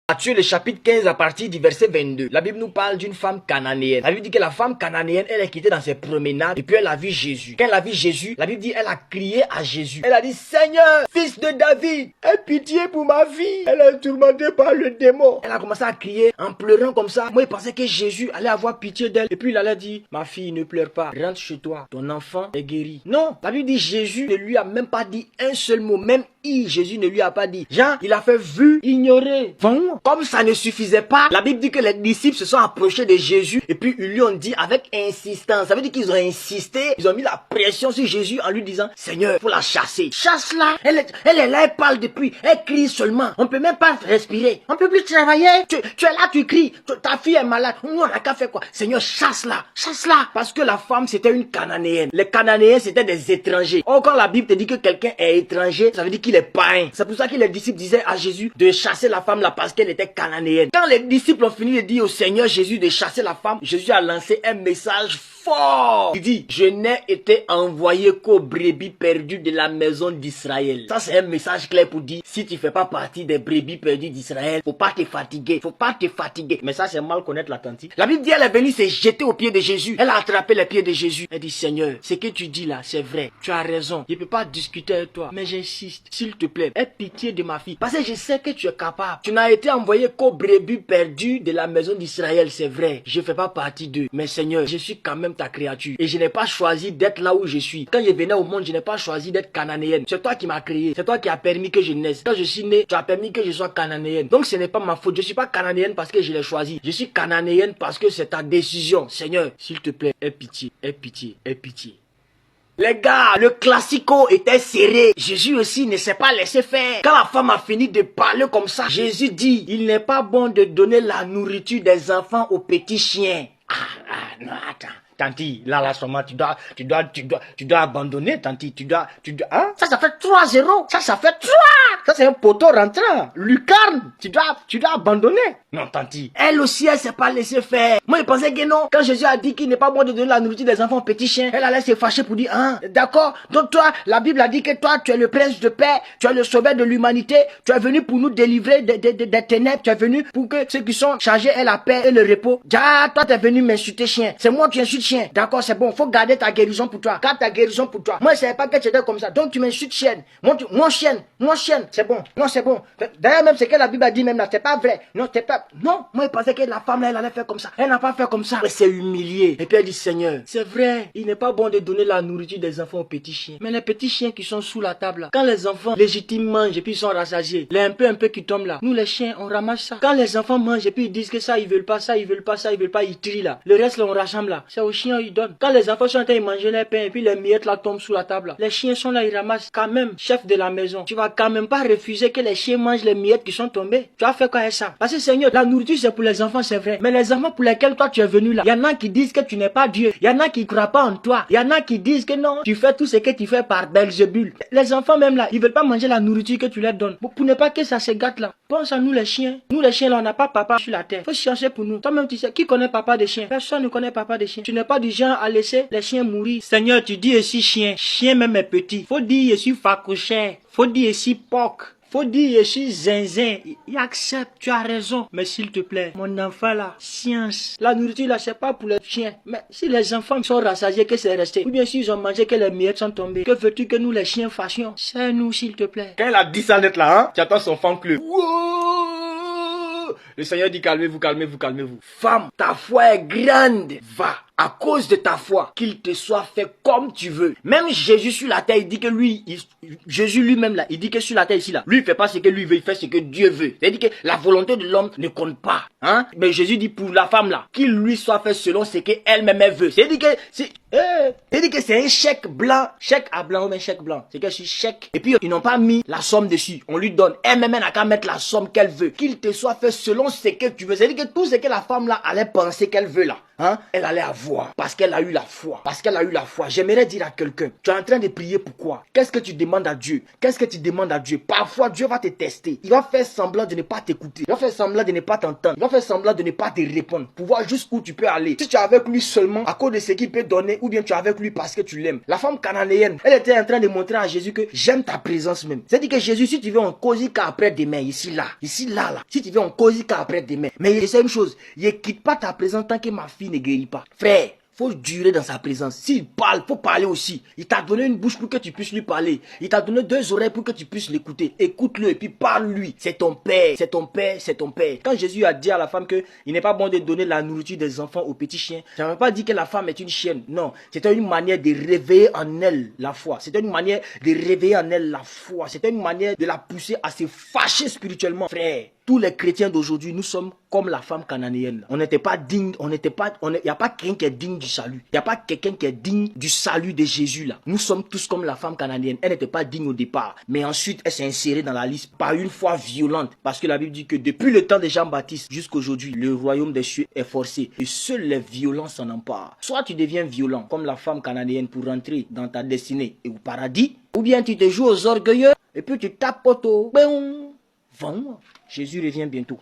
Matthieu le chapitre 15 à partir du verset 22. La Bible nous parle d'une femme cananéenne. La Bible dit que la femme cananéenne, elle est quittée dans ses promenades et puis elle a vu Jésus. Quand elle a vu Jésus, la Bible dit elle a crié à Jésus. Elle a dit, Seigneur, fils de David, aie pitié pour ma fille. Elle est tourmentée par le démon. Elle a commencé à crier en pleurant comme ça. Moi, je pensais que Jésus allait avoir pitié d'elle. Et puis il allait dire, ma fille, ne pleure pas. Rentre chez toi. Ton enfant est guéri. Non, la Bible dit Jésus ne lui a même pas dit un seul mot. Même Jésus ne lui a pas dit. Jean, il a fait vu, ignorer. Comme ça ne suffisait pas, la Bible dit que les disciples se sont approchés de Jésus et puis ils lui ont dit avec insistance. Ça veut dire qu'ils ont insisté, ils ont mis la pression sur Jésus en lui disant, Seigneur, faut la chasser. Chasse-la. Elle est là, elle parle depuis, elle crie seulement. On peut même pas respirer. On peut plus travailler. Tu es là, tu cries. Ta fille est malade. On n'a qu'à faire quoi? Seigneur, chasse-la. Chasse-la. Parce que la femme, c'était une cananéenne. Les cananéens, c'était des étrangers. Or, quand la Bible te dit que quelqu'un est étranger, ça veut dire qu'il est païen. C'est pour ça que les disciples disaient à Jésus de chasser la femme là parce qu'elle était cananéenne. Quand les disciples ont fini de dire au Seigneur Jésus de chasser la femme, Jésus a lancé un message fort. Il dit, je n'ai été envoyé qu'aux brebis perdues de la maison d'Israël. Ça, c'est un message clair pour dire, si tu fais pas partie des brebis perdues d'Israël, faut pas te fatiguer. Faut pas te fatiguer. Mais ça, c'est mal connaître la tante. La Bible dit, elle est venue se jeter aux pieds de Jésus. Elle a attrapé les pieds de Jésus. Elle dit, Seigneur, ce que tu dis là, c'est vrai. Tu as raison. Je peux pas discuter avec toi. Mais j'insiste. S'il te plaît, aie pitié de ma fille. Parce que je sais que tu es capable. Tu n'as été envoyé qu'aux brebis perdues de la maison d'Israël, c'est vrai. Je fais pas partie d'eux. Mais Seigneur, je suis quand même ta créature. Et je n'ai pas choisi d'être là où je suis. Quand je venais au monde, je n'ai pas choisi d'être cananéenne. C'est toi qui m'as créé. C'est toi qui as permis que je naisse. Quand je suis né, tu as permis que je sois cananéenne. Donc ce n'est pas ma faute. Je suis pas cananéenne parce que je l'ai choisi. Je suis cananéenne parce que c'est ta décision. Seigneur, s'il te plaît, aie pitié, aie pitié, aie pitié. Les gars, le classico était serré. Jésus aussi ne s'est pas laissé faire. Quand la femme a fini de parler comme ça, Jésus dit, il n'est pas bon de donner la nourriture des enfants aux petits chiens. Non, attends. Tanti, là, seulement, tu dois abandonner, Tanti, hein? Ça fait 3-0. Ça fait 3. Ça, c'est un poteau rentrant. Lucarne. Tu dois abandonner. Non, Tanti. Elle aussi, elle s'est pas laissée faire. Moi, je pensais que non. Quand Jésus a dit qu'il n'est pas bon de donner la nourriture des enfants aux petits chiens, elle allait se fâcher pour dire, hein, d'accord. Donc toi, la Bible a dit que toi, tu es le prince de paix. Tu es le sauveur de l'humanité. Tu es venu pour nous délivrer des ténèbres. Tu es venu pour que ceux qui sont chargés aient la paix et le repos. Toi, tu es venu m'insulter chien. C'est moi qui insulte chien. D'accord, c'est bon. Faut garder ta guérison pour toi. Garde ta guérison pour toi. Moi, je savais pas que tu étais comme ça. Donc, tu m'insultes chienne. Mon chienne. C'est bon. Non, c'est bon. D'ailleurs, même ce que la Bible a dit même là, c'est pas vrai. Non, c'est pas. Non, moi, je pensais que la femme là, elle allait faire comme ça. Elle n'a pas fait comme ça. Elle s'est humiliée. Et puis, elle dit, Seigneur, c'est vrai. Il n'est pas bon de donner la nourriture des enfants aux petits chiens. Mais les petits chiens qui sont sous la table là, quand les enfants légitimes mangent et puis ils sont rassasiés, les un peu qui tombent là, nous les chiens, on ramasse ça. Quand les enfants mangent et puis ils disent que ça, ils veulent pas, ils trient là. Le reste là, on rassemble là. C'est aux chiens, ils donnent. Quand les enfants sont en train de manger les pains et puis les miettes là tombent sous la table là, les chiens sont là, ils ramassent. Quand même, chef de la maison, tu vas quand même pas refuser que les chiens mangent les miettes qui sont tombées. Tu vas faire quoi avec ça? Parce que Seigneur, la nourriture c'est pour les enfants, c'est vrai. Mais les enfants pour lesquels toi tu es venu là, il y en a qui disent que tu n'es pas Dieu. Il y en a qui croient pas en toi. Il y en a qui disent que non, tu fais tout ce que tu fais par Belzébul. Les enfants même là, ils veulent pas manger la nourriture que tu leur donnes. Pour ne pas que ça se gâte là. Pense à nous les chiens. Nous les chiens là, on n'a pas papa sur la terre. Faut chercher pour nous. Toi-même tu sais, qui connaît papa des chiens? Personne ne connaît papa des chiens. Tu n'es pas du genre à laisser les chiens mourir. Seigneur, tu dis ici chien. Chien même est petit. Faut dire ici facouchère. Faut dire ici porc. Faut dire ici zinzin. Il accepte, tu as raison. Mais s'il te plaît, mon enfant là, science. La nourriture là, c'est pas pour les chiens. Mais si les enfants sont rassasiés, que c'est resté. Ou bien s'ils ont mangé, que les miettes sont tombées. Que veux-tu que nous les chiens fassions? C'est nous, s'il te plaît. Quand elle a dit ça net là, hein, tu attends son fan club. Le Seigneur dit calmez-vous, calmez-vous, calmez-vous. Femme, ta foi est grande. Va. À cause de ta foi, qu'il te soit fait comme tu veux. Même Jésus sur la terre, il dit que lui, Jésus lui-même là, il dit que sur la terre ici là, lui il fait pas ce que lui veut, il fait ce que Dieu veut. C'est-à-dire que la volonté de l'homme ne compte pas. Hein? Mais Jésus dit pour la femme là, qu'il lui soit fait selon ce qu'elle-même veut. C'est-à-dire que c'est un chèque blanc, chèque à blanc ou un chèque blanc. C'est que c'est chèque. Et puis ils n'ont pas mis la somme dessus. On lui donne. Elle-même n'a qu'à mettre la somme qu'elle veut. Qu'il te soit fait selon ce que tu veux. C'est-à-dire que tout ce que la femme là allait penser qu'elle veut là, hein, elle allait avoir. Parce qu'elle a eu la foi. Parce qu'elle a eu la foi. J'aimerais dire à quelqu'un, tu es en train de prier pourquoi? Qu'est-ce que tu demandes à Dieu? Qu'est-ce que tu demandes à Dieu? Parfois Dieu va te tester. Il va faire semblant de ne pas t'écouter. Il va faire semblant de ne pas t'entendre. Il va faire semblant de ne pas te répondre. Pour voir jusqu'où tu peux aller. Si tu es avec lui seulement à cause de ce qu'il peut donner ou bien tu es avec lui parce que tu l'aimes. La femme cananéenne, elle était en train de montrer à Jésus que j'aime ta présence même. C'est-à-dire que Jésus, si tu veux, on cause qu'après demain, ici, là. Si tu veux, on cause qu'après demain. Mais c'est une chose, il ne quitte pas ta présence tant que ma fille ne guérit pas. Frère, faut durer dans sa présence. S'il parle, faut parler aussi. Il t'a donné une bouche pour que tu puisses lui parler. Il t'a donné 2 oreilles pour que tu puisses l'écouter. Écoute-le et puis parle-lui. C'est ton père, c'est ton père, c'est ton père. Quand Jésus a dit à la femme que il n'est pas bon de donner la nourriture des enfants aux petits chiens, ça ne veut pas dire que la femme est une chienne. Non, c'était une manière de réveiller en elle la foi. C'était une manière de réveiller en elle la foi. C'était une manière de la pousser à se fâcher spirituellement. Frère, tous les chrétiens d'aujourd'hui, nous sommes comme la femme cananéenne. On n'était pas digne, il n'y a pas quelqu'un qui est digne du salut. Il n'y a pas quelqu'un qui est digne du salut de Jésus là. Nous sommes tous comme la femme cananéenne. Elle n'était pas digne au départ, mais ensuite elle s'est insérée dans la liste par une foi violente. Parce que la Bible dit que depuis le temps de Jean-Baptiste jusqu'à aujourd'hui, le royaume des cieux est forcé. Et seuls les violents s'en emparent. Soit tu deviens violent comme la femme cananéenne pour rentrer dans ta destinée et au paradis, ou bien tu te joues aux orgueilleux et puis tu tapes poteau. Jésus revient bientôt.